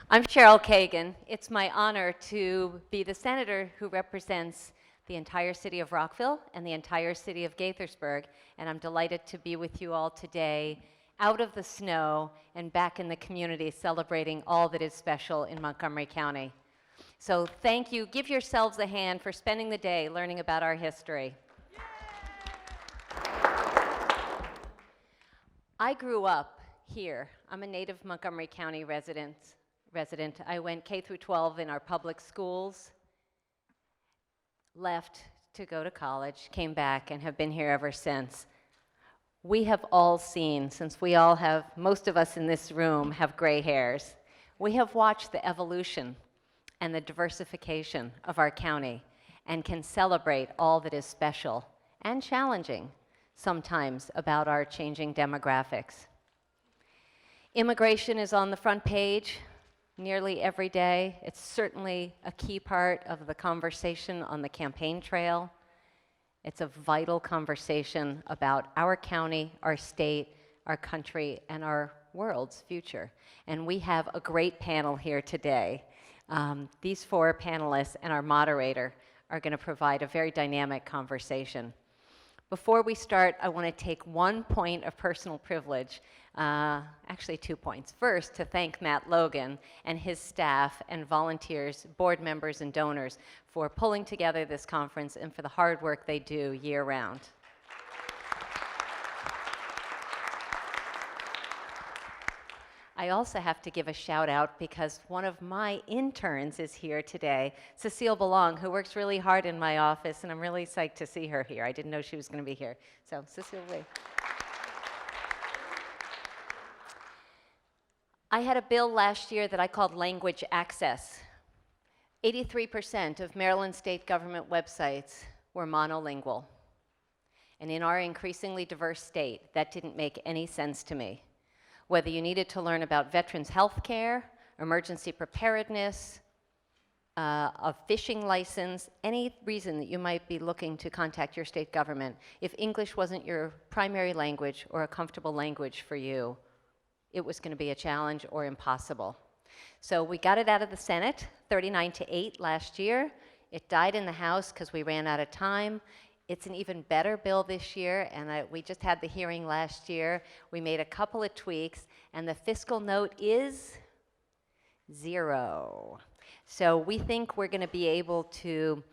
I'm Cheryl Kagan. It's my honor to be the senator who represents the entire city of Rockville and the entire city of Gaithersburg, and I'm delighted to be with you all today out of the snow and back in the community celebrating all that is special in Montgomery County. So thank you. Give yourselves a hand for spending the day learning about our history. I grew up here. I'm a native Montgomery County resident. I went K through 12 in our public schools, left to go to college, came back, and have been here ever since. We have all seen, since we all have, most of us in this room have gray hairs, we have watched the evolution and the diversification of our county and can celebrate all that is special and challenging sometimes about our changing demographics. Immigration is on the front page nearly every day. It's certainly a key part of the conversation on the campaign trail. It's a vital conversation about our county, our state, our country, and our world's future. And we have a great panel here today. These four panelists and our moderator are going to provide a very dynamic conversation. Before we start, I want to take 1 point of personal privilege, actually 2 points. First, to thank Matt Logan and his staff and volunteers, board members and donors for pulling together this conference and for the hard work they do year-round. I also have to give a shout out because one of my interns is here today, Cecile Belong, who works really hard in my office, and I'm really psyched to see her here. I didn't know she was going to be here. So, Cecile, wait. I had a bill last year that I called Language Access. 83% of Maryland state government websites were monolingual. And in our increasingly diverse state, that didn't make any sense to me. Whether you needed to learn about veterans' health care, emergency preparedness, a fishing license, any reason that you might be looking to contact your state government, if English wasn't your primary language or a comfortable language for you, it was going to be a challenge or impossible. So we got it out of the Senate, 39-8 last year. It died in the House because we ran out of time. It's an even better bill this year, and we just had the hearing last year. We made a couple of tweaks, and the fiscal note is 0. So we think we're going to be able to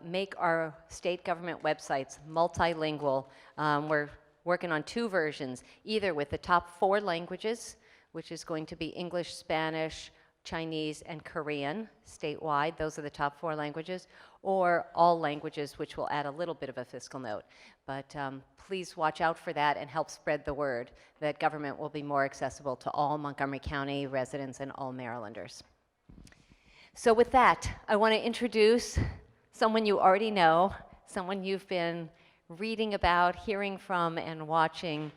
make our state government websites multilingual. We're working on 2 versions, either with the top 4 languages, which is going to be English, Spanish, Chinese, and Korean statewide. Those are the top 4 languages, or all languages, which will add a little bit of a fiscal note. But please watch out for that and help spread the word that government will be more accessible to all Montgomery County residents and all Marylanders. So with that, I want to introduce someone you already know, someone you've been reading about, hearing from, and watching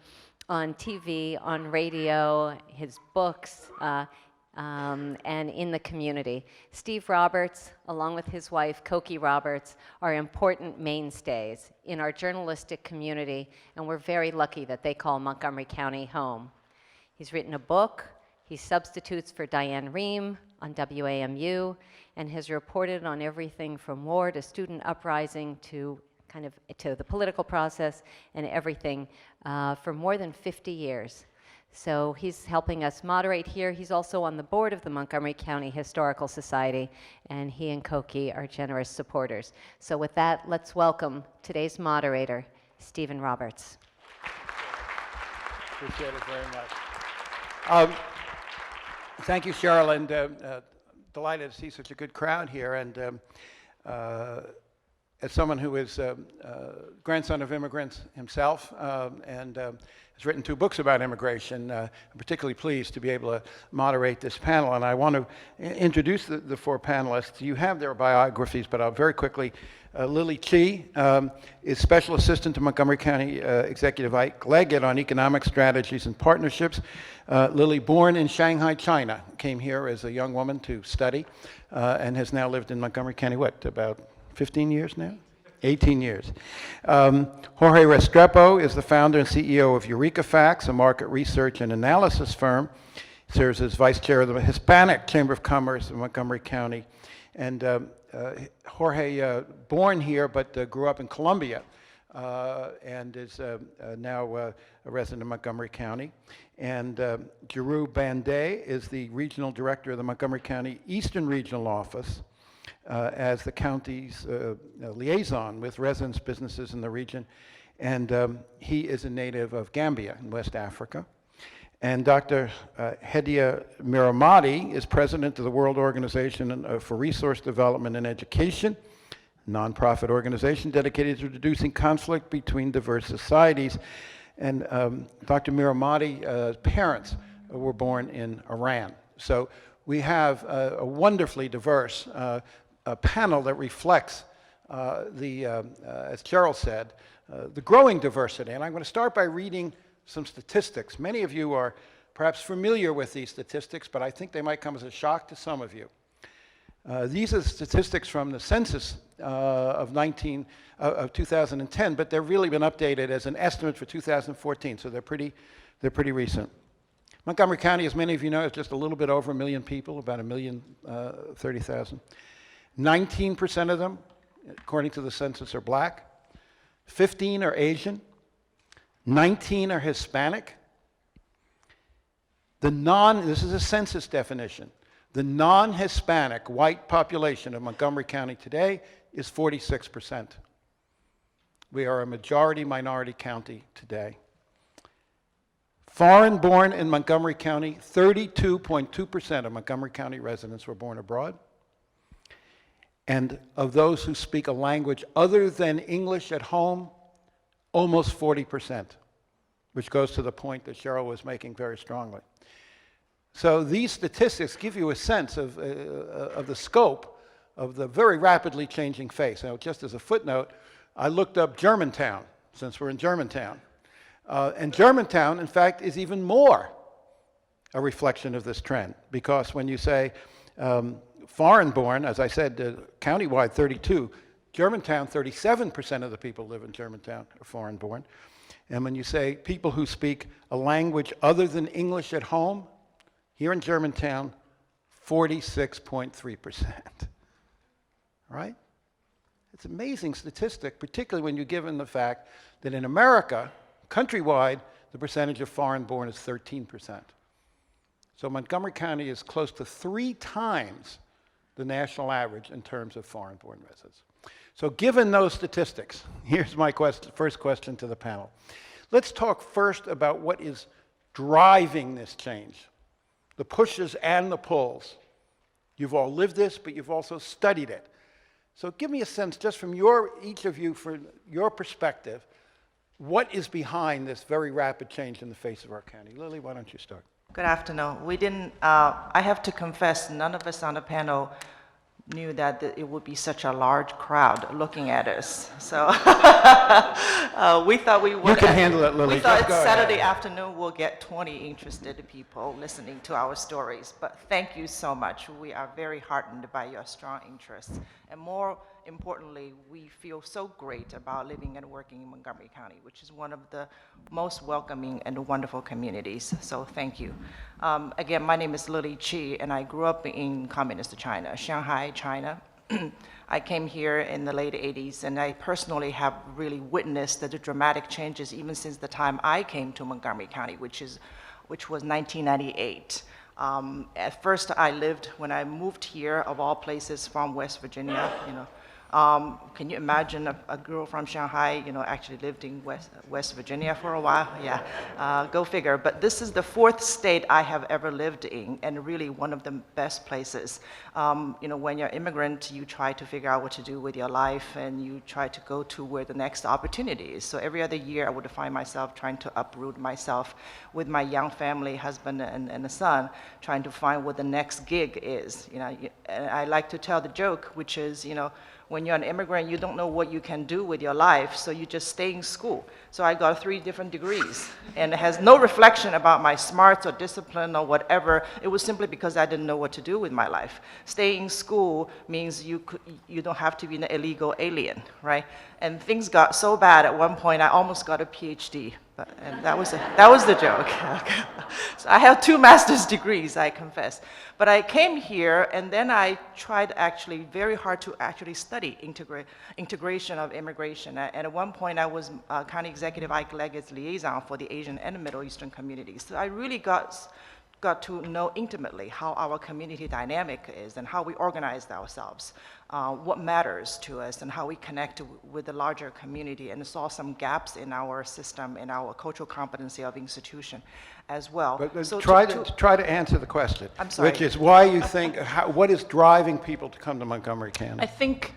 on TV, on radio, his books, and in the community. Steve Roberts, along with his wife, Cokie Roberts, are important mainstays in our journalistic community, and we're very lucky that they call Montgomery County home. He's written a book. He substitutes for Diane Rehm on WAMU, and has reported on everything from war to student uprising to to the political process and everything for more than 50 years. So he's helping us moderate here. He's also on the board of the Montgomery County Historical Society, and he and Cokie are generous supporters. So with that, let's welcome today's moderator, Stephen Roberts. Appreciate it very much. Thank you, Cheryl, and delighted to see such a good crowd here. And as someone who is grandson of immigrants himself and has written 2 books about immigration, I'm particularly pleased to be able to moderate this panel. And I want to introduce the 4 panelists. You have their biographies, but I'll very quickly. Lily Chi is Special Assistant to Montgomery County Executive Ike Leggett on economic strategies and partnerships. Lily, born in Shanghai, China, came here as a young woman to study and has now lived in Montgomery County, about 15 years now? 18 years. Jorge Restrepo is the founder and CEO of Eureka Facts, a market research and analysis firm. serves as vice chair of the Hispanic Chamber of Commerce in Montgomery County. And Jorge, born here but grew up in Colombia, and is now a resident of Montgomery County. And Giroux Banday is the regional director of the Montgomery County Eastern Regional Office, as the county's liaison with residents, businesses in the region. And he is a native of Gambia in West Africa. And Dr. Hedia Miramati is president of the World Organization for Resource Development and Education, a nonprofit organization dedicated to reducing conflict between diverse societies. And Dr. Miramati's parents were born in Iran. So we have a wonderfully diverse panel that reflects as Cheryl said, the growing diversity. And I'm going to start by reading some statistics. Many of you are perhaps familiar with these statistics, but I think they might come as a shock to some of you. These are statistics from the census of 2010, but they've really been updated as an estimate for 2014, so they're pretty recent. Montgomery County, as many of you know, is just a little bit over 1 million people, about 1,030,000. 19% of them, according to the census, are black. 15 are Asian. 19 are Hispanic. This is a census definition. The non-Hispanic white population of Montgomery County today is 46%. We are a majority-minority county today. Foreign-born in Montgomery County, 32.2% of Montgomery County residents were born abroad. And of those who speak a language other than English at home, almost 40%, which goes to the point that Cheryl was making very strongly. So these statistics give you a sense of the scope of the very rapidly changing face. Now, just as a footnote, I looked up Germantown, since we're in Germantown. And Germantown, in fact, is even more a reflection of this trend, because when you say foreign-born, as I said, countywide 32, Germantown, 37% of the people who live in Germantown are foreign-born. And when you say people who speak a language other than English at home, here in Germantown, 46.3%. Right? It's an amazing statistic, particularly when you're given the fact that in America, countrywide, the percentage of foreign-born is 13%. So Montgomery County is close to 3 times the national average in terms of foreign-born residents. So given those statistics, here's my first question to the panel. Let's talk first about what is driving this change, the pushes and the pulls. You've all lived this, but you've also studied it. So give me a sense, just from each of you, for your perspective, what is behind this very rapid change in the face of our county? Lily, why don't you start? Good afternoon. I have to confess, none of us on the panel knew that it would be such a large crowd looking at us. So we thought we would. You can handle it, Lily. We thought Just it's go Saturday ahead. afternoon, we'll get 20 interested people listening to our stories. But thank you so much. We are very heartened by your strong interest. And more importantly, we feel so great about living and working in Montgomery County, which is one of the most welcoming and wonderful communities. So thank you. Again, my name is Lily Chi, and I grew up in communist China, Shanghai, China. I came here in the late 80s, and I personally have really witnessed the dramatic changes even since the time I came to Montgomery County, which was 1998. At first, when I moved here, of all places, from West Virginia, can you imagine a girl from Shanghai, actually lived in West Virginia for a while? Yeah, go figure. But this is the 4th state I have ever lived in, and really one of the best places. When you're an immigrant, you try to figure out what to do with your life, and you try to go to where the next opportunity is. So every other year, I would find myself trying to uproot myself with my young family, husband and a son, trying to find what the next gig is. And I like to tell the joke, which is, when you're an immigrant, you don't know what you can do with your life, so you just stay in school. So I got 3 different degrees, and it has no reflection about my smarts or discipline or whatever. It was simply because I didn't know what to do with my life. Staying in school means you don't have to be an illegal alien, right? And things got so bad at one point, I almost got a PhD. And that was the joke. So I have 2 master's degrees, I confess. But I came here, and then I tried actually very hard to actually study integration of immigration. And at one point, I was County Executive Ike Leggett's liaison for the Asian and the Middle Eastern communities. So I really got to know intimately how our community dynamic is and how we organize ourselves, what matters to us, and how we connect with the larger community, and saw some gaps in our system, in our cultural competency of institution as well. But So try to answer the question. I'm sorry. Which is why you think, what is driving people to come to Montgomery County? I think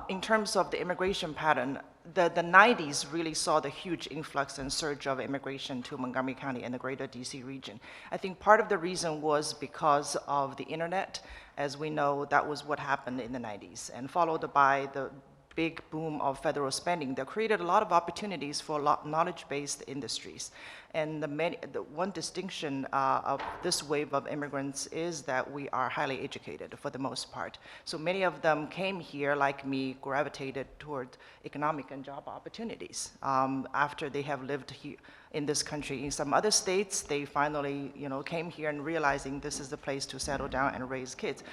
in terms of the immigration pattern, the 90s really saw the huge influx and surge of immigration to Montgomery County and the greater DC region. I think part of the reason was because of the internet. As we know, that was what happened in the 90s, and followed by the big boom of federal spending that created a lot of opportunities for knowledge-based industries. And the one distinction of this wave of immigrants is that we are highly educated for the most part. So many of them came here, like me, gravitated toward economic and job opportunities after they have lived here in this country. In some other states, they finally, came here and realizing this is the place to settle down and raise kids.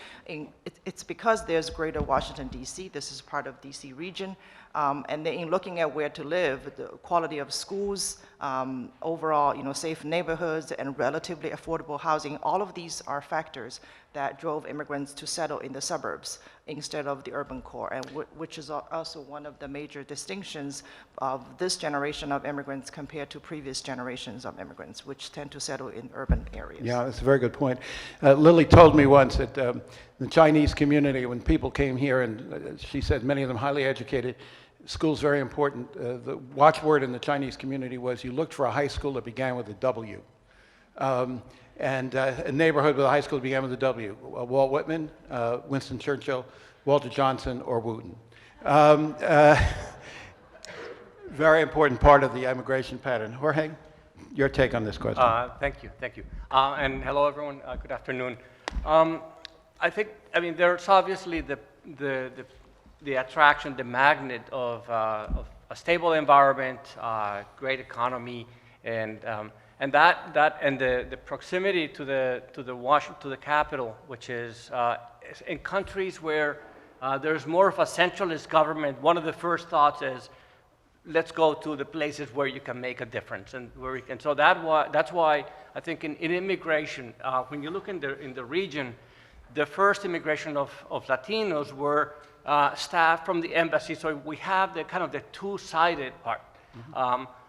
It's because there's greater Washington, D.C., this is part of D.C. region, and then in looking at where to live, the quality of schools, overall, safe neighborhoods and relatively affordable housing, all of these are factors that drove immigrants to settle in the suburbs instead of the urban core, and which is also one of the major distinctions of this generation of immigrants compared to previous generations of immigrants, which tend to settle in urban areas. Yeah, that's a very good point. Lily told me once that the Chinese community, when people came here, and she said many of them highly educated, school's very important. The watchword in the Chinese community was you looked for a high school that began with a W. And a neighborhood with a high school that began with a W. Walt Whitman, Winston Churchill, Walter Johnson, or Wooten. Very important part of the immigration pattern. Jorge, your take on this question. Thank you. And hello, everyone. Good afternoon. There's obviously the attraction, the magnet of a stable environment, great economy, and the proximity to the capital, which is in countries where there's more of a centralist government. One of the first thoughts is, let's go to the places where you can make a difference, and where you can. So that's why I think in immigration, when you look in the region, the first immigration of Latinos were staff from the embassy. So we have the kind of the two-sided part.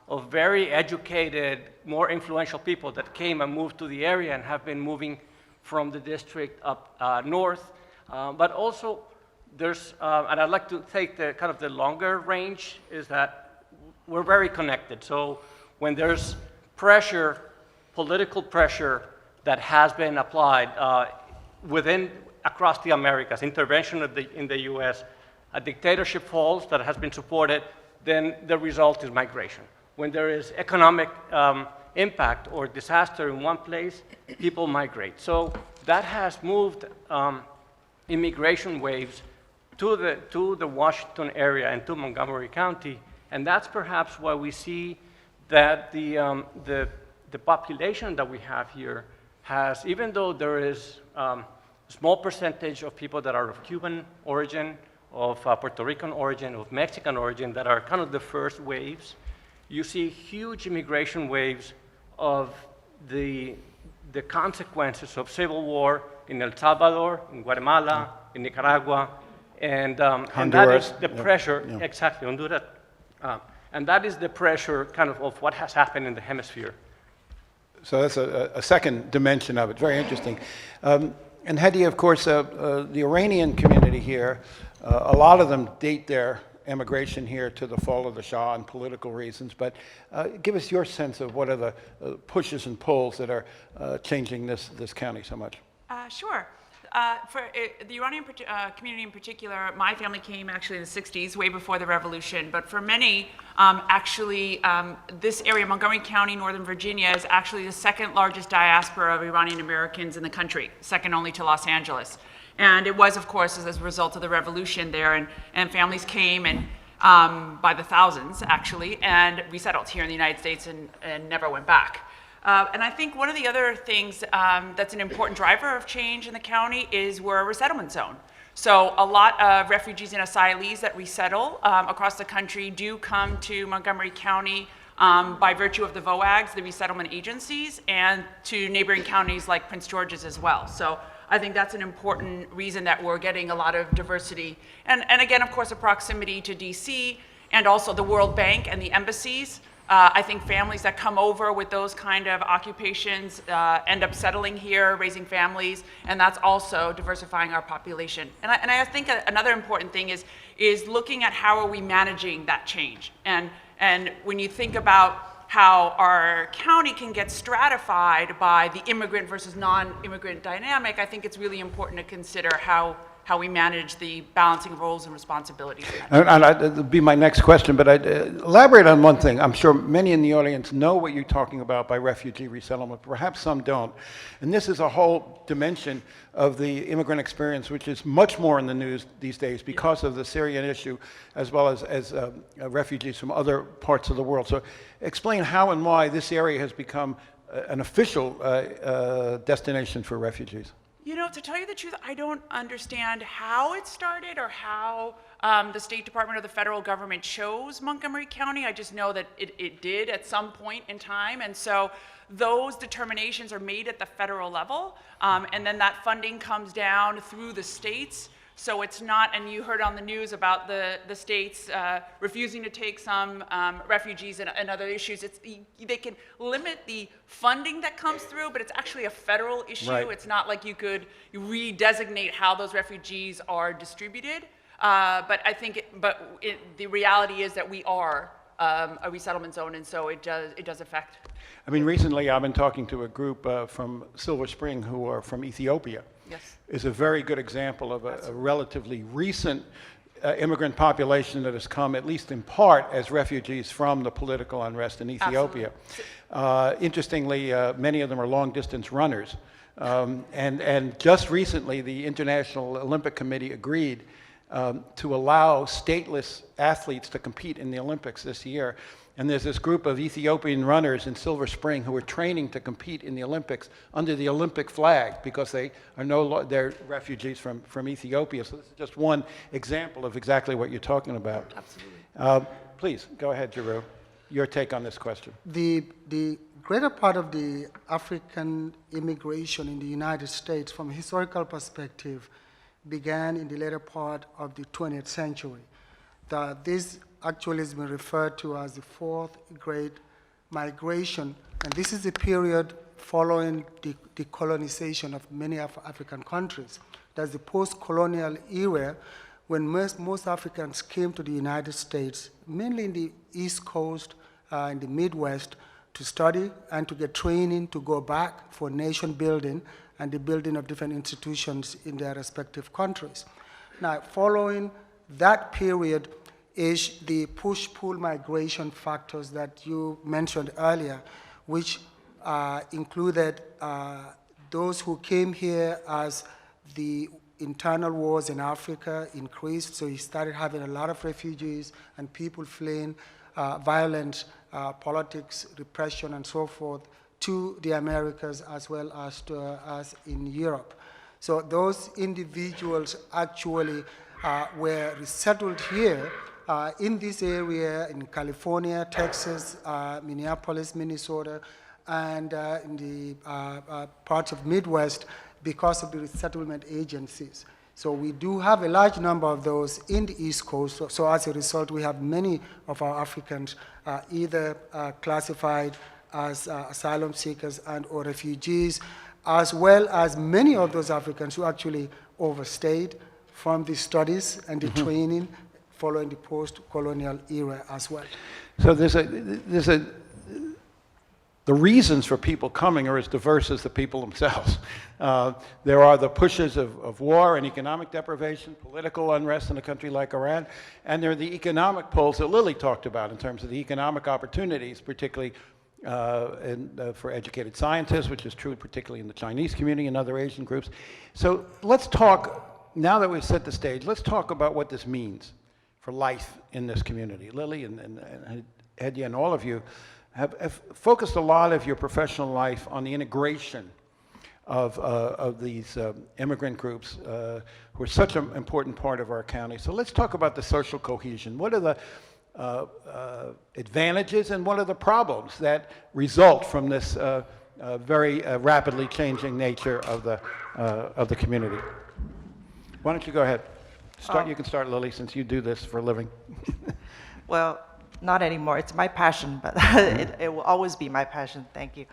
Of very educated, more influential people that came and moved to the area and have been moving from the district up north. But also, there's, and I'd like to take the kind of the longer range, is that we're very connected. So when there's pressure, political pressure that has been applied across the Americas, intervention in the US, a dictatorship falls that has been supported, then the result is migration. When there is economic impact or disaster in one place, people migrate. So that has moved immigration waves to the Washington area and to Montgomery County, and that's perhaps why we see that the population that we have here has, even though there is a small percentage of people that are of Cuban origin, of Puerto Rican origin, of Mexican origin, that are kind of the first waves, you see huge immigration waves of the consequences of civil war in El Salvador, in Guatemala, in Nicaragua, and that is the pressure, exactly, Honduras, and that is the pressure kind of what has happened in the hemisphere. So that's a second dimension of it, very interesting. And Hedi, of course, the Iranian community here, a lot of them date their immigration here to the fall of the Shah and political reasons, but give us your sense of what are the pushes and pulls that are changing this county so much. Sure. For the Iranian community in particular, my family came actually in the 60s, way before the revolution, but for many, this area, Montgomery County, Northern Virginia, is actually the second largest diaspora of Iranian Americans in the country, second only to Los Angeles. And it was, of course, as a result of the revolution there, and families came, and by the thousands, actually, and resettled here in the United States and never went back. And I think one of the other things that's an important driver of change in the county is we're a resettlement zone. So a lot of refugees and asylees that resettle across the country do come to Montgomery County by virtue of the VOAGs, the resettlement agencies, and to neighboring counties like Prince George's as well. So I think that's an important reason that we're getting a lot of diversity. And again, of course, a proximity to DC and also the World Bank and the embassies. I think families that come over with those kind of occupations end up settling here, raising families, and that's also diversifying our population. And I think another important thing is looking at how are we managing that change. And when you think about how our county can get stratified by the immigrant versus non-immigrant dynamic, I think it's really important to consider how we manage the balancing roles and responsibilities. And that'd be my next question, but I'd elaborate on one thing. I'm sure many in the audience know what you're talking about by refugee resettlement, perhaps some don't. And this is a whole dimension of the immigrant experience, which is much more in the news these days because of the Syrian issue, as well as refugees from other parts of the world. So explain how and why this area has become an official destination for refugees. You know, to tell you the truth, I don't understand how it started or how the State Department or the federal government chose Montgomery County. I just know that it did at some point in time. And so those determinations are made at the federal level. And then that funding comes down through the states. So it's not, and you heard on the news about the states refusing to take some refugees and other issues. They can limit the funding that comes through, but it's actually a federal issue. Right. It's not like you could redesignate how those refugees are distributed. But I think, the reality is that we are a resettlement zone, and so it does affect. I mean, recently I've been talking to a group from Silver Spring who are from Ethiopia. Yes. Is a very good example of a relatively recent immigrant population that has come, at least in part, as refugees from the political unrest in Ethiopia. Interestingly, many of them are long-distance runners. And just recently, the International Olympic Committee agreed to allow stateless athletes to compete in the Olympics this year. And there's this group of Ethiopian runners in Silver Spring who are training to compete in the Olympics under the Olympic flag because they are they're refugees from Ethiopia. So this is just one example of exactly what you're talking about. Absolutely. Please, go ahead, Giroux. Your take on this question. The greater part of the African immigration in the United States, from a historical perspective, began in the later part of the 20th century. This actually has been referred to as the Fourth Great Migration, and this is the period following the colonization of many African countries. That's the post-colonial era when most Africans came to the United States, mainly in the East Coast, in the Midwest, to study and to get training to go back for nation building and the building of different institutions in their respective countries. Now, following that period is the push-pull migration factors that you mentioned earlier, which included those who came here as the internal wars in Africa increased, so you started having a lot of refugees and people fleeing violent politics, repression, and so forth to the Americas as well as to us in Europe. So those individuals actually were resettled here in this area in California, Texas, Minneapolis, Minnesota, and in the parts of Midwest because of the resettlement agencies. So we do have a large number of those in the East Coast. So as a result, we have many of our Africans either classified as asylum seekers and or refugees, as well as many of those Africans who actually overstayed from the studies and the training following the post-colonial era as well. So the reasons for people coming are as diverse as the people themselves. There are the pushes of war and economic deprivation, political unrest in a country like Iran, and there are the economic pulls that Lily talked about in terms of the economic opportunities, particularly for educated scientists, which is true particularly in the Chinese community and other Asian groups. So let's talk, now that we've set the stage, let's talk about what this means for life in this community. Lily and Hedya and all of you have focused a lot of your professional life on the integration of these immigrant groups who are such an important part of our county. So let's talk about the social cohesion. What are the advantages and what are the problems that result from this very rapidly changing nature of the community? Why don't you go ahead? You can start, Lily, since you do this for a living. Well, not anymore. It's my passion, but it will always be my passion. Thank you.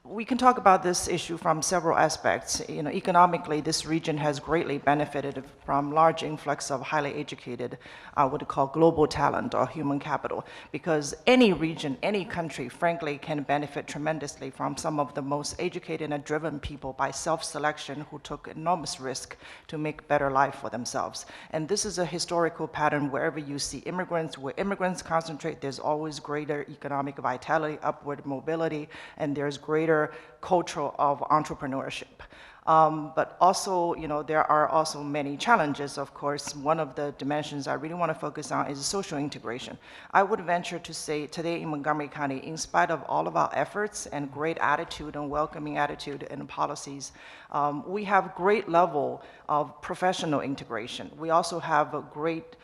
We can talk about this issue from several aspects. You know, economically, this region has greatly benefited from large influx of highly educated, what we call global talent or human capital, because any region, any country, frankly, can benefit tremendously from some of the most educated and driven people by self-selection who took enormous risk to make better life for themselves. And this is a historical pattern wherever you see immigrants. Where immigrants concentrate, there's always greater economic vitality, upward mobility, and there's greater culture of entrepreneurship. But also, you know, there are also many challenges, of course. One of the dimensions I really want to focus on is social integration. I would venture to say today in Montgomery County, in spite of all of our efforts and great attitude and welcoming attitude and policies, we have great level of professional integration. We also have a great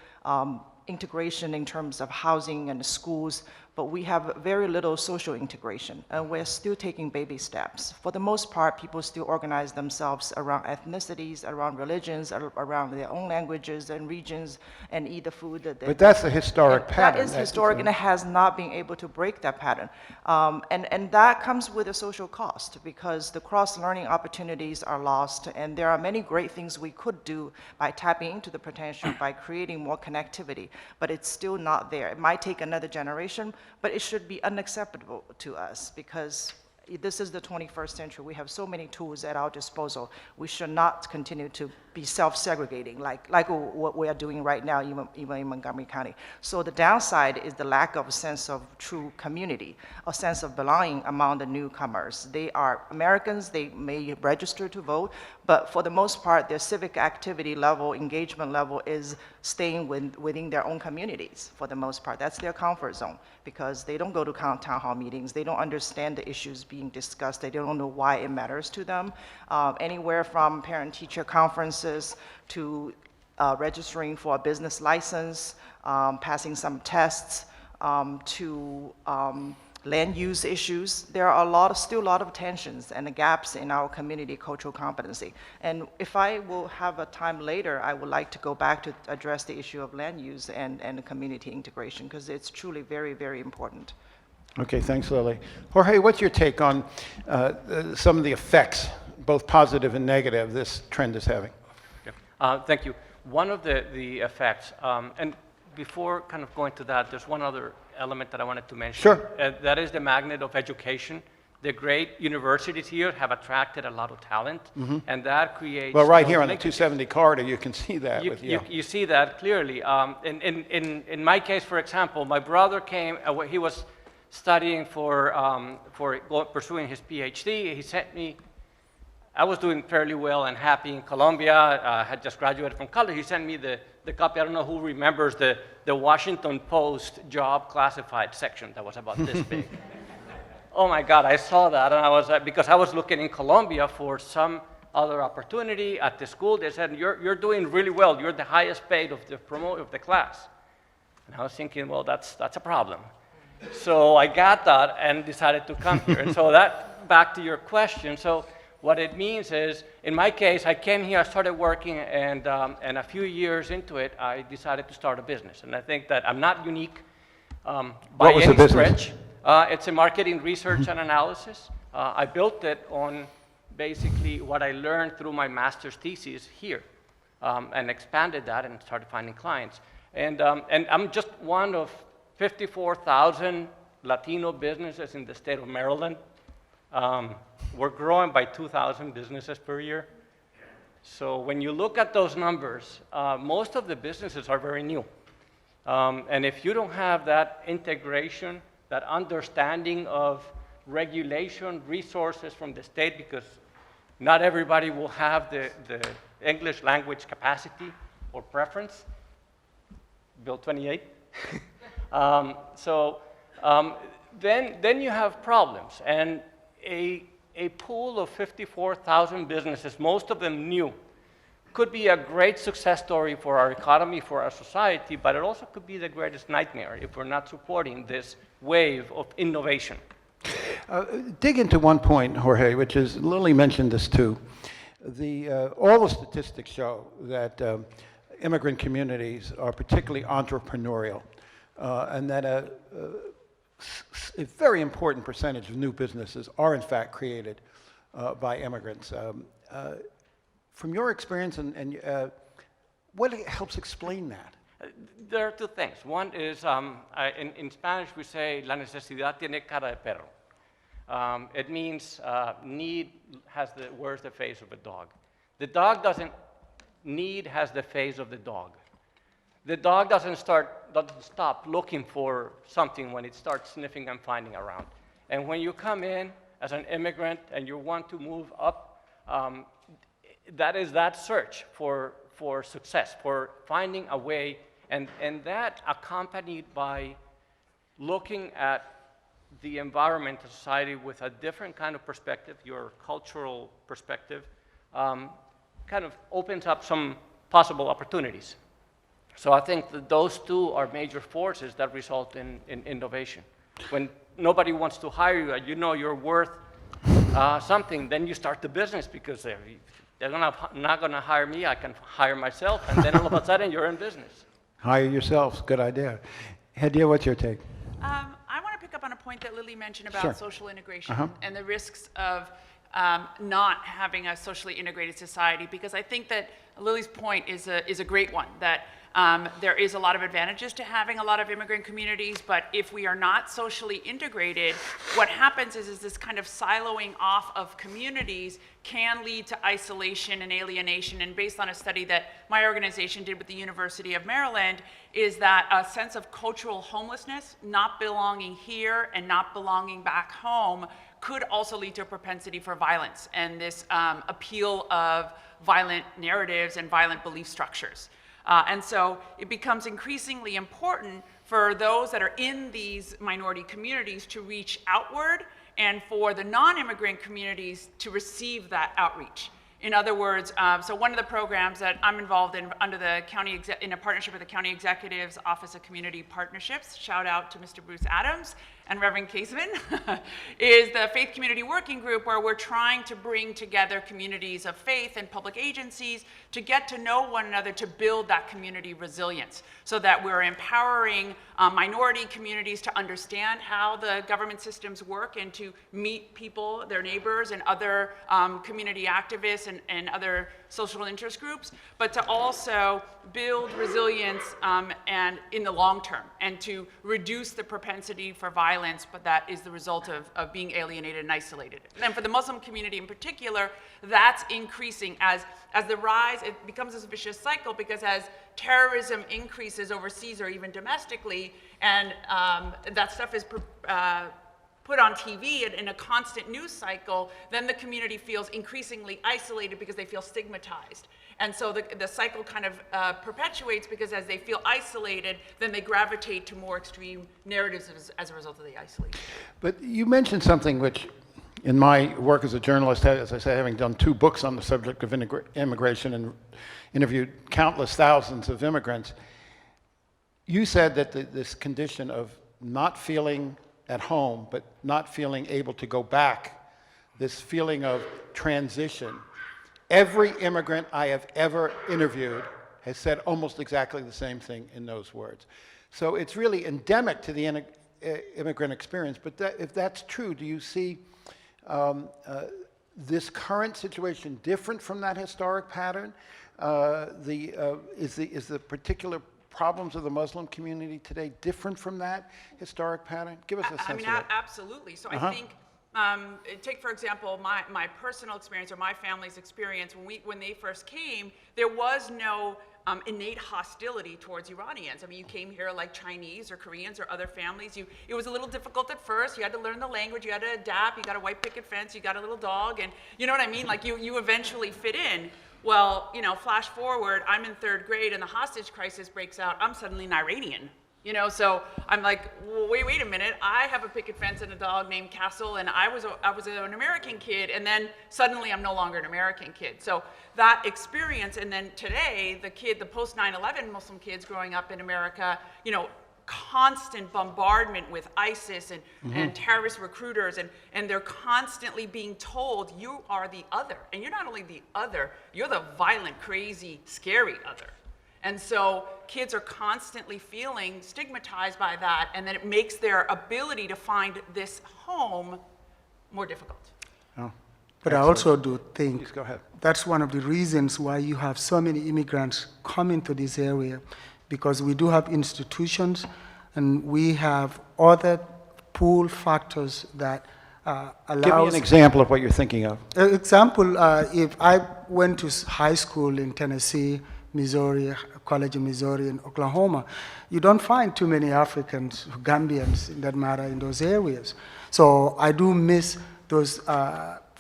integration in terms of housing and schools, but we have very little social integration, and we're still taking baby steps. For the most part, people still organize themselves around ethnicities, around religions, around their own languages and regions, and eat the food that they... But that's a historic pattern. That is historic, and it has not been able to break that pattern. And that comes with a social cost, because the cross-learning opportunities are lost, and there are many great things we could do by tapping into the potential, by creating more connectivity, but it's still not there. It might take another generation, but it should be unacceptable to us, because this is the 21st century. We have so many tools at our disposal. We should not continue to be self-segregating like what we are doing right now, even in Montgomery County. So the downside is the lack of a sense of true community, a sense of belonging among the newcomers. They are Americans, they may register to vote, but for the most part, their civic activity level, engagement level is staying within their own communities for the most part. That's their comfort zone, because they don't go to town hall meetings, they don't understand the issues being discussed, they don't know why it matters to them. Anywhere from parent-teacher conferences to registering for a business license, passing some tests, to land use issues. There are still a lot of tensions and gaps in our community cultural competency. And if I will have a time later, I would like to go back to address the issue of land use and community integration, because it's truly very, very important. Okay, thanks, Lily. Jorge, what's your take on some of the effects, both positive and negative, this trend is having? Thank you. One of the effects, and before kind of going to that, there's one other element that I wanted to mention. Sure. That is the magnet of education. The great universities here have attracted a lot of talent, and that creates... Well, right here on the linkages. 270 corridor, you can see that with you. You see that clearly. In my case, for example, my brother came, he was studying for pursuing his PhD. He sent me, I was doing fairly well and happy in Colombia, had just graduated from college. He sent me the copy. I don't know who remembers the Washington Post job classified section that was about this big. Oh my God, I saw that, and I was, because I was looking in Colombia for some other opportunity at the school. They said, you're doing really well. You're the highest paid of the class. And I was thinking, well, that's a problem. So I got that and decided to come here. And so that, back to your question, so what it means is, in my case, I came here, I started working, and a few years into it, I decided to start a business. And I think that I'm not unique by any stretch. It's a marketing research and analysis. I built it on basically what I learned through my master's thesis here, and expanded that and started finding clients. And I'm just one of 54,000 Latino businesses in the state of Maryland. We're growing by 2,000 businesses per year. So when you look at those numbers, most of the businesses are very new. And if you don't have that integration, that understanding of regulation, resources from the state, because not everybody will have the English language capacity or preference, Bill 28. Then you have problems, and a pool of 54,000 businesses, most of them new, could be a great success story for our economy, for our society, but it also could be the greatest nightmare if we're not supporting this wave of innovation. Dig into one point, Jorge, which is, Lily mentioned this too. All the statistics show that immigrant communities are particularly entrepreneurial, and that a very important percentage of new businesses are in fact created by immigrants. From your experience, what helps explain that? There are two things. One is, in Spanish we say, la necesidad tiene cara de perro. It means need wears the face of a dog. The dog need has the face of the dog. The dog doesn't stop looking for something when it starts sniffing and finding around. And when you come in as an immigrant and you want to move up, that is that search for success, for finding a way, and that accompanied by looking at the environment, society with a different kind of perspective, your cultural perspective, kind of opens up some possible opportunities. So I think that those two are major forces that result in innovation. When nobody wants to hire you, and you know you're worth something, then you start the business because they're not going to hire me, I can hire myself, and then all of a sudden you're in business. Hire yourselves, good idea. Hadia, what's your take? I want to pick up on a point that Lily mentioned about Sure. social integration and the risks of not having a socially integrated society, because I think that Lily's point is a great one, that there is a lot of advantages to having a lot of immigrant communities, but if we are not socially integrated, what happens is this kind of siloing off of communities can lead to isolation and alienation. And based on a study that my organization did with the University of Maryland, is that a sense of cultural homelessness, not belonging here and not belonging back home, could also lead to a propensity for violence and this appeal of violent narratives and violent belief structures. And so it becomes increasingly important for those that are in these minority communities to reach outward, and for the non-immigrant communities to receive that outreach. In other words, so one of the programs that I'm involved in under the county in a partnership with the County Executive's Office of Community Partnerships, shout out to Mr. Bruce Adams and Reverend Caseman, is the Faith Community Working Group, where we're trying to bring together communities of faith and public agencies to get to know one another, to build that community resilience, so that we're empowering minority communities to understand how the government systems work and to meet people, their neighbors, and other community activists and other social interest groups, but to also build resilience and in the long term, and to reduce the propensity for violence, but that is the result of being alienated and isolated. And for the Muslim community in particular, that's increasing as the rise, it becomes this vicious cycle, because as terrorism increases overseas or even domestically, and that stuff is put on TV in a constant news cycle, then the community feels increasingly isolated because they feel stigmatized. And so the cycle kind of perpetuates, because as they feel isolated, then they gravitate to more extreme narratives as a result of the isolation. But you mentioned something which, in my work as a journalist, as I say, having done 2 books on the subject of immigration and interviewed countless thousands of immigrants, you said that this condition of not feeling at home, but not feeling able to go back, this feeling of transition. Every immigrant I have ever interviewed has said almost exactly the same thing in those words. So it's really endemic to the immigrant experience. But if that's true, do you see this current situation different from that historic pattern? Is the particular problems of the Muslim community today different from that historic pattern? Give us a sense of that. Absolutely. So I think, take for example my personal experience or my family's experience. When they first came, there was no innate hostility towards Iranians. I mean, you came here like Chinese or Koreans or other families. It was a little difficult at first. You had to learn the language. You had to adapt. You got a white picket fence. You got a little dog. And you know what I mean? Like, you eventually fit in. Well, you know, flash forward, I'm in 3rd grade and the hostage crisis breaks out. I'm suddenly an Iranian. You know, so I'm like, well, wait a minute. I have a picket fence and a dog named Castle, and I was an American kid, and then suddenly I'm no longer an American kid. So that experience, and then today, the post 9/11 Muslim kids growing up in America, you know, constant bombardment with ISIS and terrorist recruiters, and they're constantly being told, you are the other. And you're not only the other, you're the violent, crazy, scary other. And so kids are constantly feeling stigmatized by that, and then it makes their ability to find this home more difficult. Oh, But I also do think please go ahead. that's one of the reasons why you have so many immigrants coming to this area, because we do have institutions and we have other pull factors that Give me allows... an example of what you're thinking of. Example, if I went to high school in Tennessee, Missouri, college in Missouri, and Oklahoma, you don't find too many Africans, Gambians, in that matter, in those areas. So I do miss those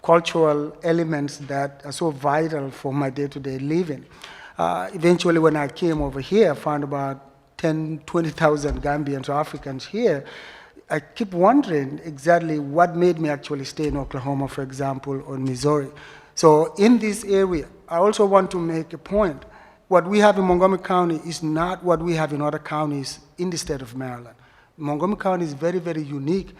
cultural elements that are so vital for my day-to-day living. Eventually, when I came over here, I found about 10, 20,000 Gambians or Africans here. I keep wondering exactly what made me actually stay in Oklahoma, for example, or Missouri. So in this area, I also want to make a point. What we have in Montgomery County is not what we have in other counties in the state of Maryland. Montgomery County is very, very unique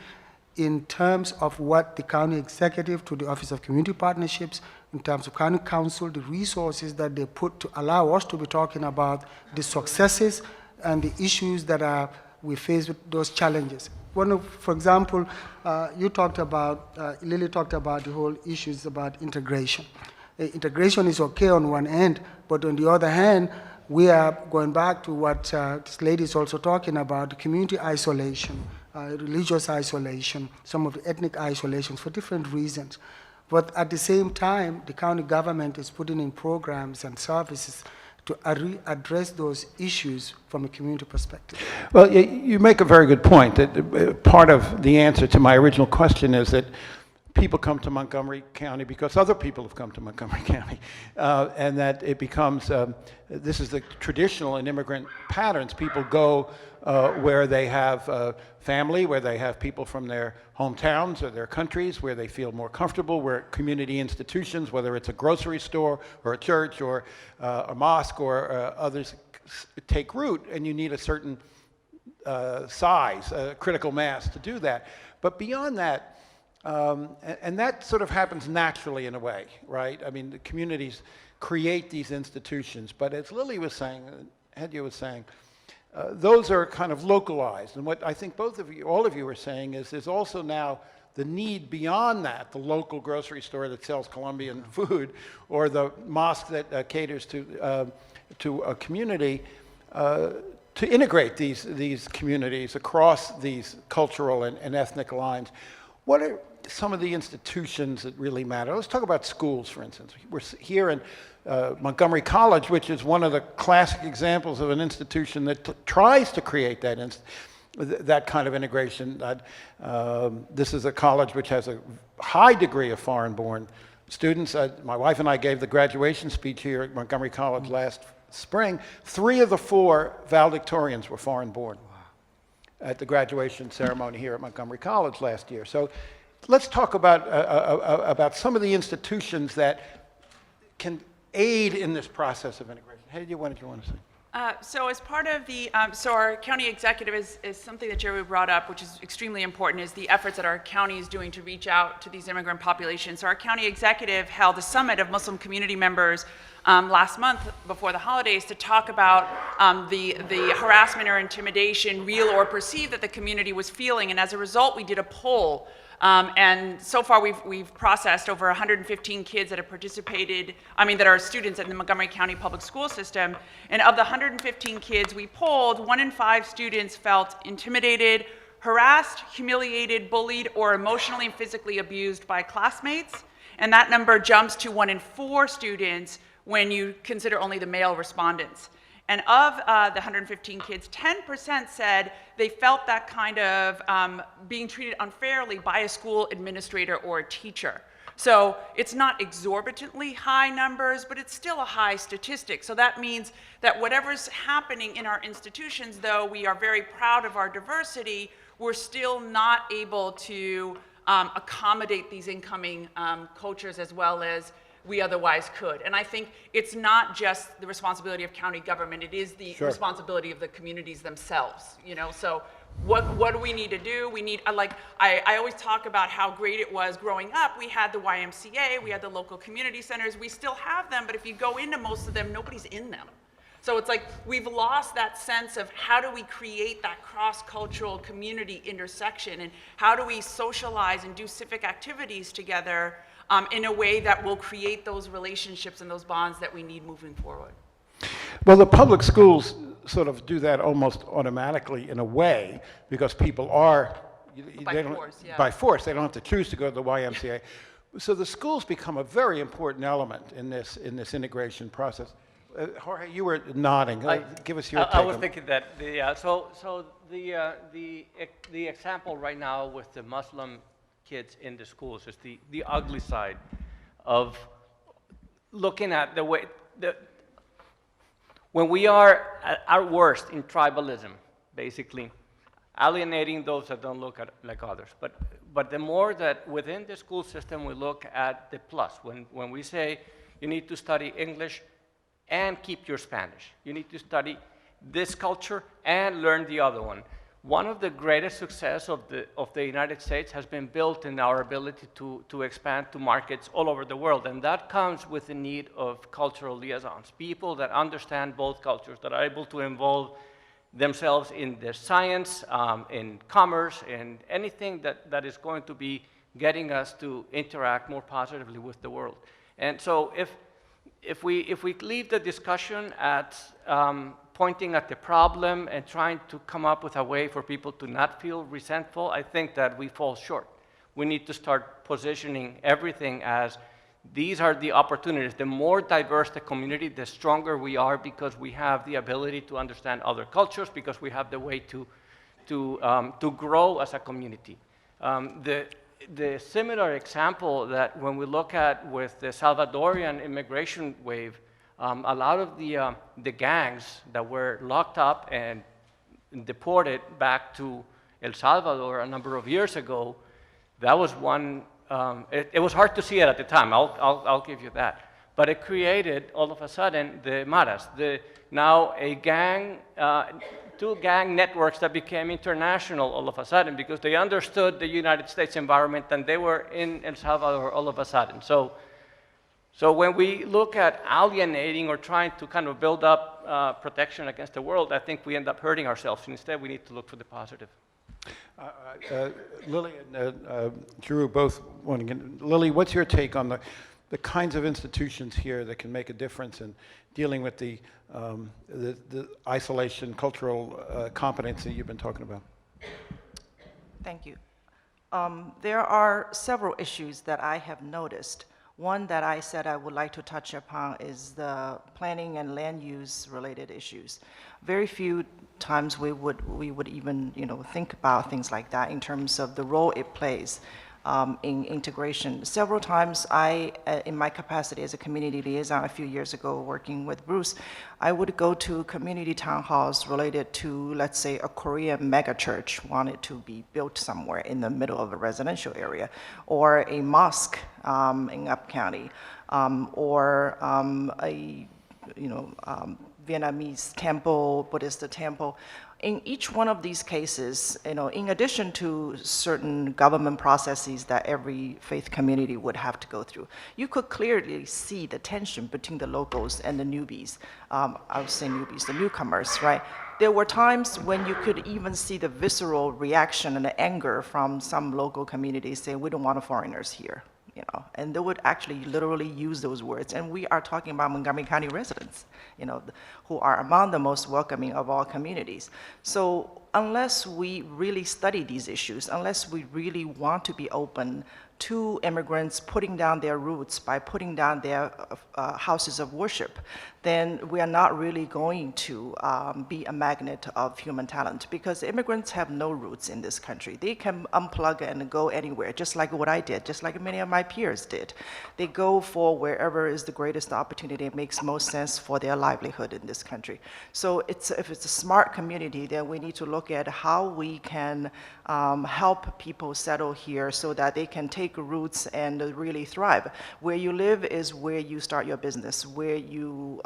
in terms of what the county executive to the Office of Community Partnerships, in terms of county council, the resources that they put to allow us to be talking about the successes and the issues that we face with those challenges. For example, you talked about, Lily talked about the whole issues about integration. Integration is okay on one end, but on the other hand, we are going back to what this lady is also talking about, the community isolation, religious isolation, some of the ethnic isolations for different reasons. But at the same time, the county government is putting in programs and services to address those issues from a community perspective. Well, you make a very good point. That part of the answer to my original question is that people come to Montgomery County because other people have come to Montgomery County, and that it becomes, this is the traditional in immigrant patterns. People go where they have family, where they have people from their hometowns or their countries, where they feel more comfortable, where community institutions, whether it's a grocery store or a church or a mosque or others, take root, and you need a certain size, critical mass to do that. But beyond that, and that sort of happens naturally in a way, right? I mean, the communities create these institutions, but as Lily was saying, Hedya was saying, those are kind of localized. And what I think both of you, all of you are saying is there's also now the need beyond that, the local grocery store that sells Colombian food, or the mosque that caters to a community, to integrate these communities across these cultural and ethnic lines. What are some of the institutions that really matter? Let's talk about schools, for instance. We're here in Montgomery College, which is one of the classic examples of an institution that tries to create that kind of integration. This is a college which has a high degree of foreign-born students. My wife and I gave the graduation speech here at Montgomery College last spring. 3 of the 4 valedictorians were foreign-born at the graduation ceremony here at Montgomery College last year. So let's talk about some of the institutions that can aid in this process of integration. Hedya, what did you want to say? So as part of the, so our county executive is something that Jerry brought up, which is extremely important, is the efforts that our county is doing to reach out to these immigrant populations. So our county executive held a summit of Muslim community members last month before the holidays to talk about the harassment or intimidation, real or perceived, that the community was feeling. And as a result, we did a poll. And so far, we've processed over 115 kids that have participated, that are students in the Montgomery County Public School System. And of the 115 kids we polled, 1 in 5 students felt intimidated, harassed, humiliated, bullied, or emotionally and physically abused by classmates. And that number jumps to 1 in 4 students when you consider only the male respondents. And of the 115 kids, 10% said they felt that kind of being treated unfairly by a school administrator or a teacher. So it's not exorbitantly high numbers, but it's still a high statistic. So that means that whatever's happening in our institutions, though we are very proud of our diversity, we're still not able to accommodate these incoming cultures as well as we otherwise could. And I think it's not just the responsibility of county government, it is the responsibility of the communities themselves, you know? So what do we need to do? We need, I always talk about how great it was growing up. We had the YMCA, we had the local community centers, we still have them, but if you go into most of them, nobody's in them. So it's like we've lost that sense of how do we create that cross-cultural community intersection, and how do we socialize and do civic activities together in a way that will create those relationships and those bonds that we need moving forward. Well, the public schools sort of do that almost automatically in a way, because people are, by force, they don't have to choose to go to the YMCA. So the schools become a very important element in this integration process. Jorge, you were nodding. Give us your take. I was on thinking that the example right now with the Muslim kids in the schools is the ugly side of looking at the way when we are at our worst in tribalism, basically alienating those that don't look like others. But the more that within the school system we look at the plus, when we say you need to study English and keep your Spanish, you need to study this culture and learn the other one. One of the greatest success of the United States has been built in our ability to expand to markets all over the world, and that comes with the need of cultural liaisons, people that understand both cultures, that are able to involve themselves in the science, in commerce, in anything that is going to be getting us to interact more positively with the world. And so if we leave the discussion at pointing at the problem and trying to come up with a way for people to not feel resentful, I think that we fall short. We need to start positioning everything as these are the opportunities. The more diverse the community, the stronger we are, because we have the ability to understand other cultures, because we have the way to grow as a community. The similar example that when we look at with the Salvadorian immigration wave, a lot of the gangs that were locked up and deported back to El Salvador a number of years ago, that was one, it was hard to see it at the time, I'll give you that. But it created, all of a sudden, the Maras, now a gang, two gang networks that became international all of a sudden because they understood the United States environment and they were in El Salvador all of a sudden. So when we look at alienating or trying to kind of build up protection against the world, I think we end up hurting ourselves. Instead, we need to look for the positive. Lily and Drew both want to get, Lily, what's your take on the kinds of institutions here that can make a difference in dealing with the isolation, cultural competency you've been talking about? Thank you. There are several issues that I have noticed. One that I said I would like to touch upon is the planning and land use related issues. Very few times we would even think about things like that in terms of the role it plays in integration. Several times in my capacity as a community liaison a few years ago working with Bruce, I would go to community town halls related to, let's say, a Korean megachurch wanted to be built somewhere in the middle of a residential area, or a mosque in Up County, or a Vietnamese temple, Buddhist temple. In each one of these cases, in addition to certain government processes that every faith community would have to go through, you could clearly see the tension between the locals and the newbies. I would say newbies, the newcomers, right? There were times when you could even see the visceral reaction and the anger from some local communities saying, we don't want foreigners here. And they would actually literally use those words. And we are talking about Montgomery County residents, who are among the most welcoming of all communities. So unless we really study these issues, unless we really want to be open to immigrants putting down their roots by putting down their houses of worship, then we are not really going to be a magnet of human talent, because immigrants have no roots in this country. They can unplug and go anywhere, just like what I did, just like many of my peers did. They go for wherever is the greatest opportunity, it makes most sense for their livelihood in this country. So if it's a smart community, then we need to look at how we can help people settle here so that they can take roots and really thrive. Where you live is where you start your business, where you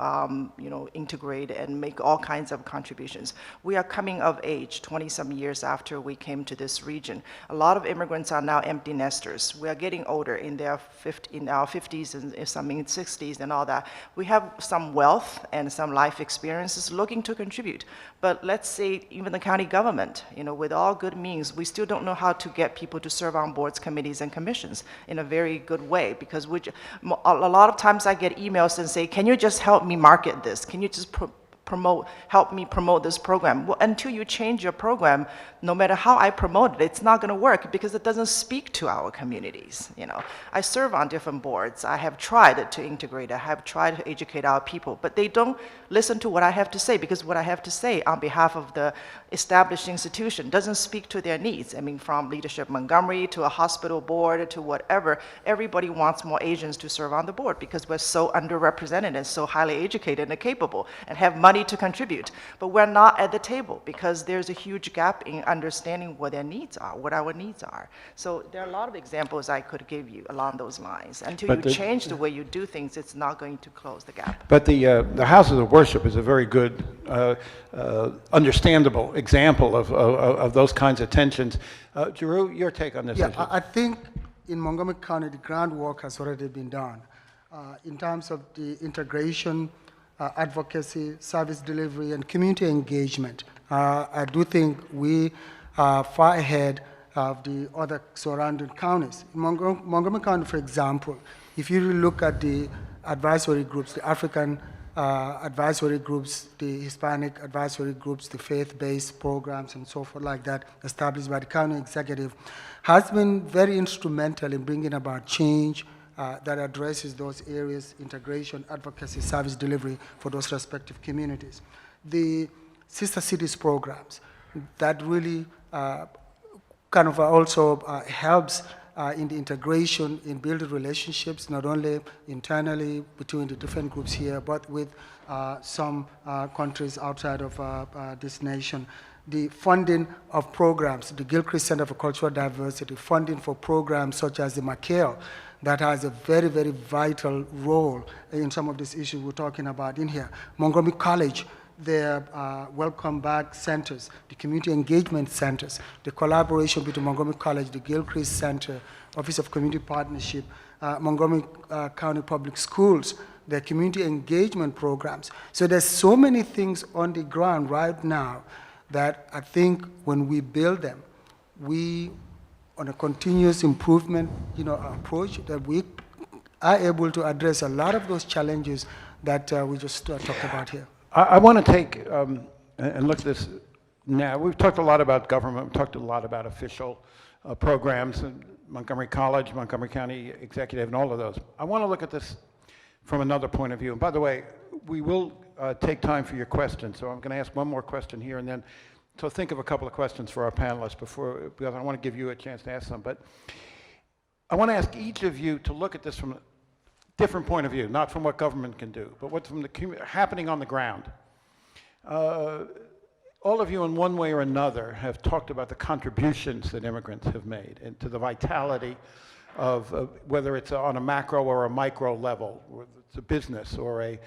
integrate and make all kinds of contributions. We are coming of age 20-some years after we came to this region. A lot of immigrants are now empty nesters. We are getting older in our 50s and some in 60s and all that. We have some wealth and some life experiences looking to contribute. But let's say even the county government, with all good means, we still don't know how to get people to serve on boards, committees, and commissions in a very good way, because a lot of times I get emails and say, can you just help me market this? Can you just help me promote this program? Well, until you change your program, no matter how I promote it, it's not going to work because it doesn't speak to our communities. I serve on different boards. I have tried to integrate. I have tried to educate our people, but they don't listen to what I have to say, because what I have to say on behalf of the established institution doesn't speak to their needs. I mean, from Leadership Montgomery to a hospital board to whatever, everybody wants more Asians to serve on the board because we're so underrepresented and so highly educated and capable and have money to contribute. But we're not at the table because there's a huge gap in understanding what their needs are, what our needs are. So there are a lot of examples I could give you along those lines. Until you change the way you do things, it's not going to close the gap. But the houses of worship is a very good, understandable example of those kinds of tensions. Giroux, your take on this Yeah, issue? I think in Montgomery County, the groundwork has already been done. In terms of the integration, advocacy, service delivery, and community engagement, I do think we are far ahead of the other surrounding counties. In Montgomery County, for example, if you look at the advisory groups, the African advisory groups, the Hispanic advisory groups, the faith-based programs and so forth like that established by the county executive, has been very instrumental in bringing about change that addresses those areas, integration, advocacy, service delivery for those respective communities. The Sister Cities programs, that really kind of also helps in the integration, in building relationships, not only internally between the different groups here, but with some countries outside of this nation. The funding of programs, the Gilchrist Center for Cultural Diversity, funding for programs such as the McHale, that has a very, very vital role in some of these issues we're talking about in here. Montgomery College, their welcome back centers, the community engagement centers, the collaboration between Montgomery College, the Gilchrist Center, Office of Community Partnership, Montgomery County Public Schools, their community engagement programs. So there's so many things on the ground right now that I think when we build them, we, on a continuous improvement approach, that we are able to address a lot of those challenges that we just talked about here. I want to take and look at this now. We've talked a lot about government. We've talked a lot about official programs, and Montgomery College, Montgomery County Executive, and all of those. I want to look at this from another point of view. And by the way, we will take time for your questions. So I'm going to ask one more question here, and then so think of a couple of questions for our panelists because I want to give you a chance to ask some. But I want to ask each of you to look at this from a different point of view, not from what government can do, but what's from happening on the ground. All of you in one way or another have talked about the contributions that immigrants have made and to the vitality of whether it's on a macro or a micro level, whether it's a business or a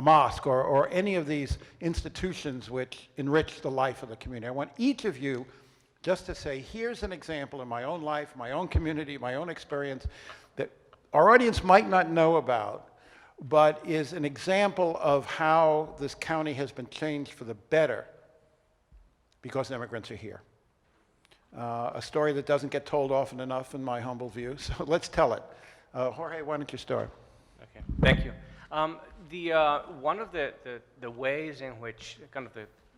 mosque or any of these institutions which enrich the life of the community. I want each of you just to say, here's an example in my own life, my own community, my own experience that our audience might not know about, but is an example of how this county has been changed for the better because immigrants are here. A story that doesn't get told often enough in my humble view, so let's tell it. Jorge, why don't you start? Okay, thank you. One of the ways in which kind of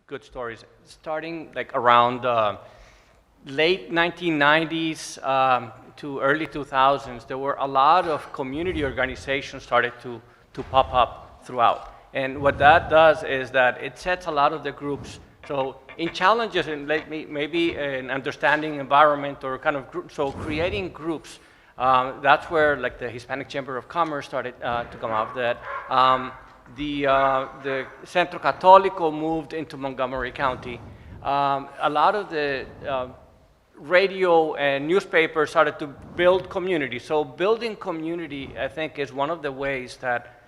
good stories. Starting like around late 1990s to early 2000s, there were a lot of community organizations started to pop up throughout. And what that does is that it sets a lot of the groups. So in challenges and like maybe an understanding environment or kind of group, so creating groups, that's where like the Hispanic Chamber of Commerce started to come out. That the Centro Católico moved into Montgomery County. A lot of the radio and newspapers started to build community. So building community, I think, is one of the ways that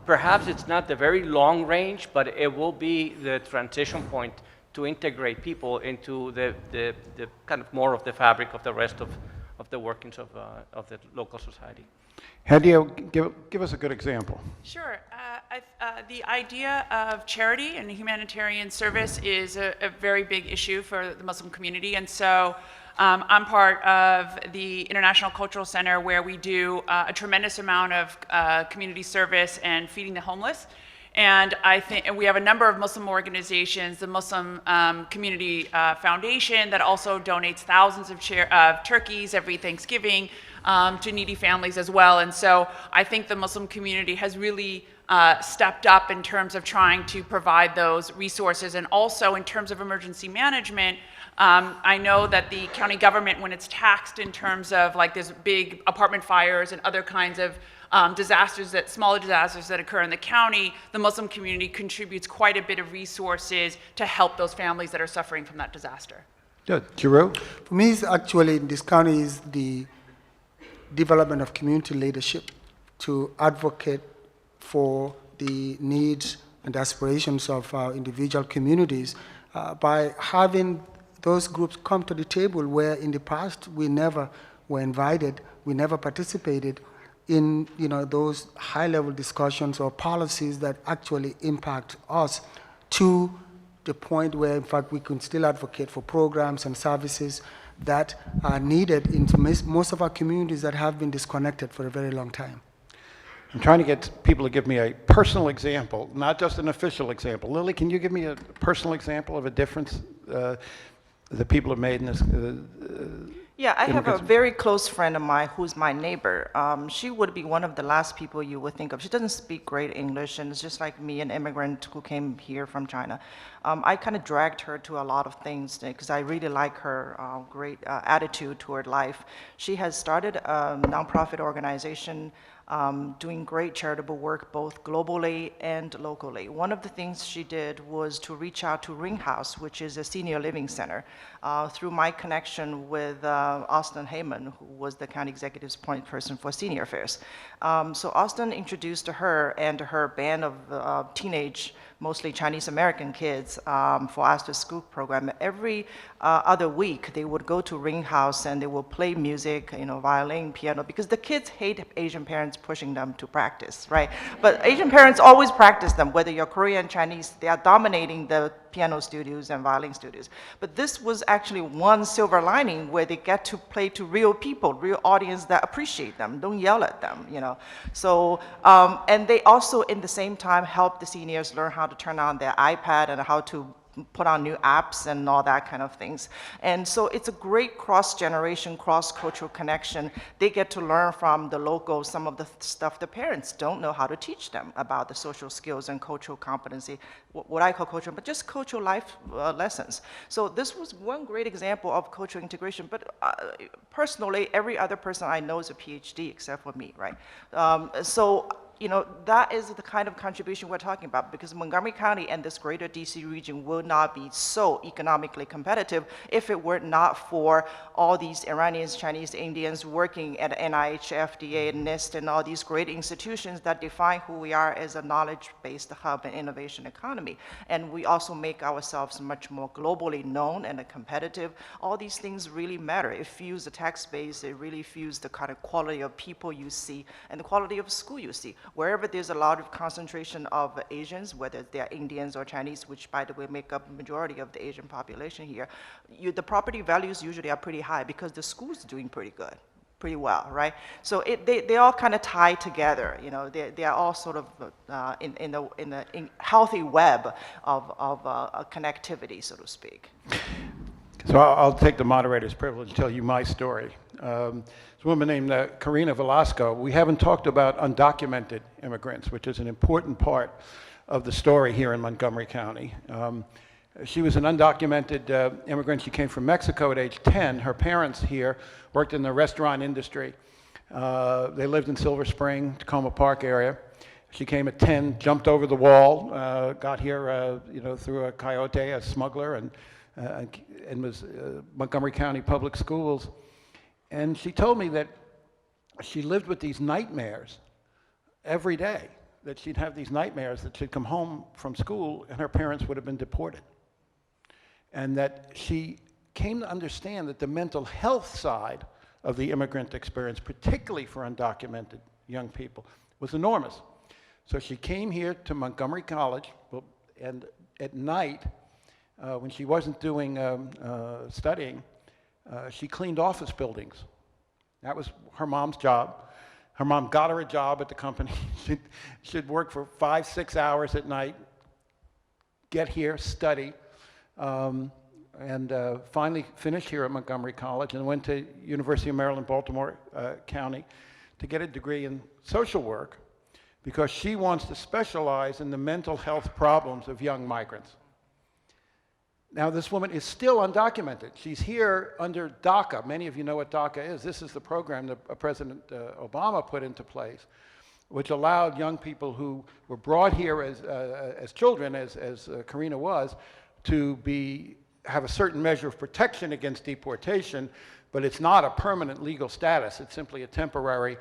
perhaps it's not the very long range, but it will be the transition point to integrate people into the kind of more of the fabric of the rest of the workings of the local society. Hedieh, give us a good example. Sure. The idea of charity and humanitarian service is a very big issue for the Muslim community. And so I'm part of the International Cultural Center, where we do a tremendous amount of community service and feeding the homeless. And I think we have a number of Muslim organizations, the Muslim Community Foundation, that also donates thousands of turkeys every Thanksgiving to needy families as well. And so I think the Muslim community has really stepped up in terms of trying to provide those resources. And also in terms of emergency management, I know that the county government, when it's taxed in terms of like there's big apartment fires and other kinds of smaller disasters that occur in the county, the Muslim community contributes quite a bit of resources to help those families that are suffering from that disaster. Good. Giroux? For me, it's actually in this county is the development of community leadership to advocate for the needs and aspirations of our individual communities by having those groups come to the table where in the past we never were invited, we never participated in those high-level discussions or policies that actually impact us, to the point where, in fact, we can still advocate for programs and services that are needed in most of our communities that have been disconnected for a very long time. I'm trying to get people to give me a personal example, not just an official example. Lily, can you give me a personal example of a difference that people have made in this? Yeah, I have a immigrants? very close friend of mine who's my neighbor. She would be one of the last people you would think of. She doesn't speak great English, and it's just like me, an immigrant who came here from China. I kind of dragged her to a lot of things because I really like her great attitude toward life. She has started a nonprofit organization doing great charitable work both globally and locally. One of the things she did was to reach out to Ring House, which is a senior living center, through my connection with Austin Heyman, who was the county executive's point person for senior affairs. So Austin introduced her and her band of teenage, mostly Chinese American kids for After School program. Every other week, they would go to Ring House and they would play music, violin, piano, because the kids hate Asian parents pushing them to practice, right? But Asian parents always practice them, whether you're Korean, Chinese, they are dominating the piano studios and violin studios. But this was actually one silver lining where they get to play to real people, real audience that appreciate them, don't yell at them, So, and they also, in the same time, help the seniors learn how to turn on their iPad and how to put on new apps and all that kind of things. And so it's a great cross-generation, cross-cultural connection. They get to learn from the locals some of the stuff the parents don't know how to teach them about the social skills and cultural competency, what I call cultural, but just cultural life lessons. So this was one great example of cultural integration, but personally, every other person I know is a PhD except for me, right? That is the kind of contribution we're talking about, because Montgomery County and this greater DC region will not be so economically competitive if it were not for all these Iranians, Chinese, Indians working at NIH, FDA, NIST, and all these great institutions that define who we are as a knowledge-based hub and innovation economy. And we also make ourselves much more globally known and competitive. All these things really matter. It fuels the tax base, it really fuels the kind of quality of people you see and the quality of school you see. Wherever there's a lot of concentration of Asians, whether they're Indians or Chinese, which by the way make up the majority of the Asian population here, the property values usually are pretty high because the school's doing pretty good. pretty well, right? So they all kind of tie together, you know, they are all sort of in the healthy web of connectivity, so to speak. So I'll take the moderator's privilege to tell you my story. There's a woman named Karina Velasco. We haven't talked about undocumented immigrants, which is an important part of the story here in Montgomery County. She was an undocumented immigrant. She came from Mexico at age 10. Her parents here worked in the restaurant industry. They lived in Silver Spring, Tacoma Park area. She came at 10, jumped over the wall, got here you know, through a coyote, a smuggler, and was Montgomery County Public Schools. And she told me that she lived with these nightmares every day, that she'd have these nightmares that she'd come home from school and her parents would have been deported. And that she came to understand that the mental health side of the immigrant experience, particularly for undocumented young people, was enormous. So she came here to Montgomery College, and at night, when she wasn't doing studying, she cleaned office buildings. That was her mom's job. Her mom got her a job at the company. She'd work for 5-6 hours at night, get here, study, and finally finished here at Montgomery College and went to University of Maryland, Baltimore County to get a degree in social work because she wants to specialize in the mental health problems of young migrants. Now, this woman is still undocumented. She's here under DACA. Many of you know what DACA is. This is the program that President Obama put into place, which allowed young people who were brought here as children, as Karina was, to have a certain measure of protection against deportation, but it's not a permanent legal status. It's simply a temporary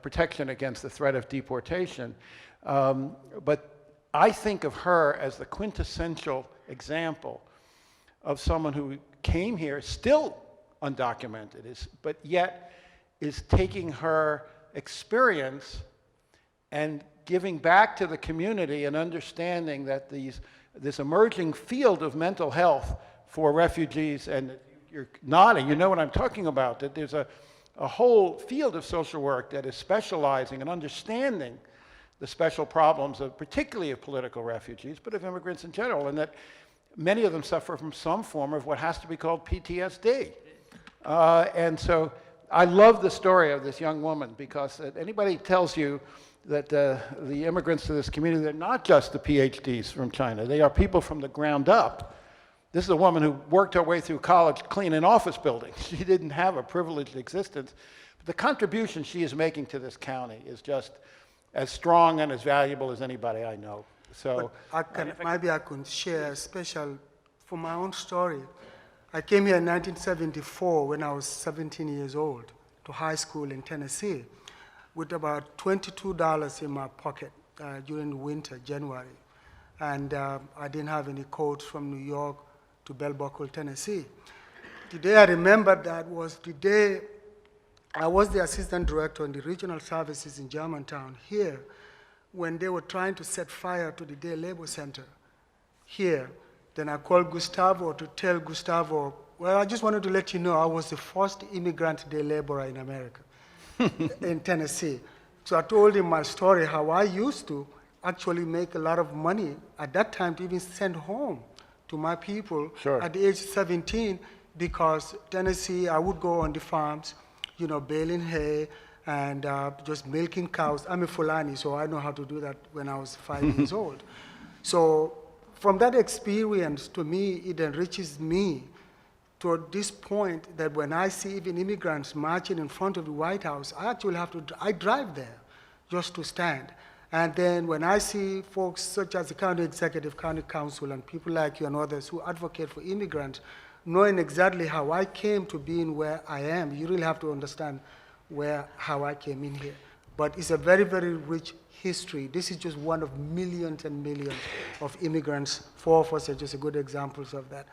protection against the threat of deportation. But I think of her as the quintessential example of someone who came here still undocumented, but yet is taking her experience and giving back to the community and understanding that this emerging field of mental health for refugees, and you're nodding, you know what I'm talking about, that there's a whole field of social work that is specializing and understanding the special problems of particularly of political refugees, but of immigrants in general, and that many of them suffer from some form of what has to be called PTSD. And so I love the story of this young woman because anybody tells you that the immigrants to this community, they're not just the PhDs from China. They are people from the ground up. This is a woman who worked her way through college cleaning office buildings. She didn't have a privileged existence. But the contribution she is making to this county is just as strong and as valuable as anybody I know. So Maybe I could share a special, for my own story. I came here in 1974 when I was 17 years old to high school in Tennessee with about $22 in my pocket during the winter, January. And I didn't have any coats from New York to Bell Buckle, Tennessee. The day I remember that was the day I was the assistant director in the regional services in Germantown here when they were trying to set fire to the Day Labor Center here. Then I called Gustavo to tell Gustavo, well, I just wanted to let you know I was the first immigrant day laborer in America, in Tennessee. So I told him my story, how I used to actually make a lot of money at that time to even send home to my people at the age of 17 because Tennessee, I would go on the farms, you know, baling hay, and just milking cows. I'm a Fulani, so I know how to do that when I was 5 years old. So from that experience, to me, it enriches me to this point that when I see even immigrants marching in front of the White House, I actually I drive there just to stand. And then when I see folks such as the county executive, county council, and people like you and others who advocate for immigrants, knowing exactly how I came to being where I am, you really have to understand how I came in here. But it's a very, very rich history. This is just one of millions and millions of immigrants. 4 of us are just good examples of that.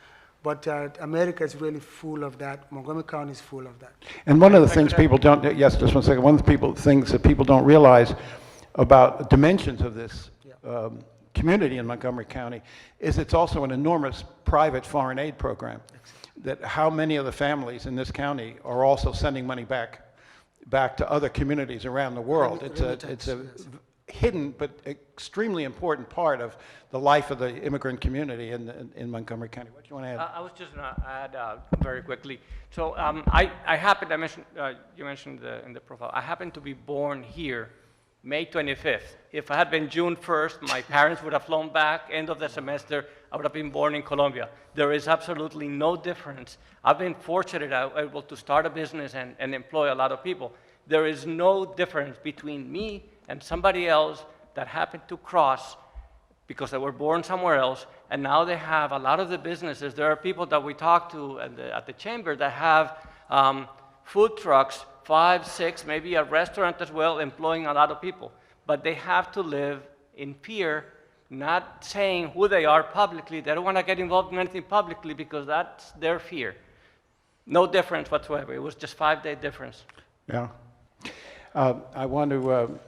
But America is really full of that. Montgomery County is full of that. And one of the things people don't, yes, just one second, one of the things that people don't realize about dimensions of this community in Montgomery County is it's also an enormous private foreign aid program. That how many of the families in this county are also sending money back back to other communities around the world. It's a Remittance, yes. hidden but extremely important part of the life of the immigrant community in Montgomery County. What do you want to add? I was just going to add very quickly. So I happen, you mentioned in the profile, I happen to be born here May 25th. If I had been June 1st, my parents would have flown back, end of the semester, I would have been born in Colombia. There is absolutely no difference. I've been fortunate, able to start a business and employ a lot of people. There is no difference between me and somebody else that happened to cross because they were born somewhere else, and now they have a lot of the businesses. There are people that we talk to at the chamber that have food trucks, 5, 6, maybe a restaurant as well, employing a lot of people. But they have to live in fear, not saying who they are publicly. They don't want to get involved in anything publicly because that's their fear. No difference whatsoever. It was just 5-day difference. Yeah. I want to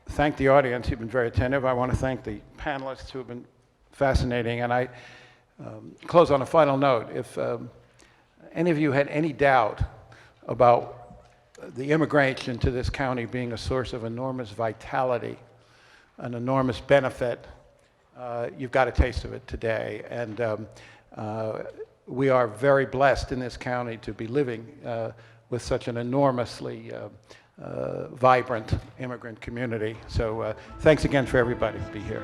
thank the audience. You've been very attentive. I want to thank the panelists who have been fascinating. And I close on a final note. If any of you had any doubt about the immigration to this county being a source of enormous vitality, an enormous benefit, you've got a taste of it today. And we are very blessed in this county to be living with such an enormously vibrant immigrant community. So thanks again for everybody to be here.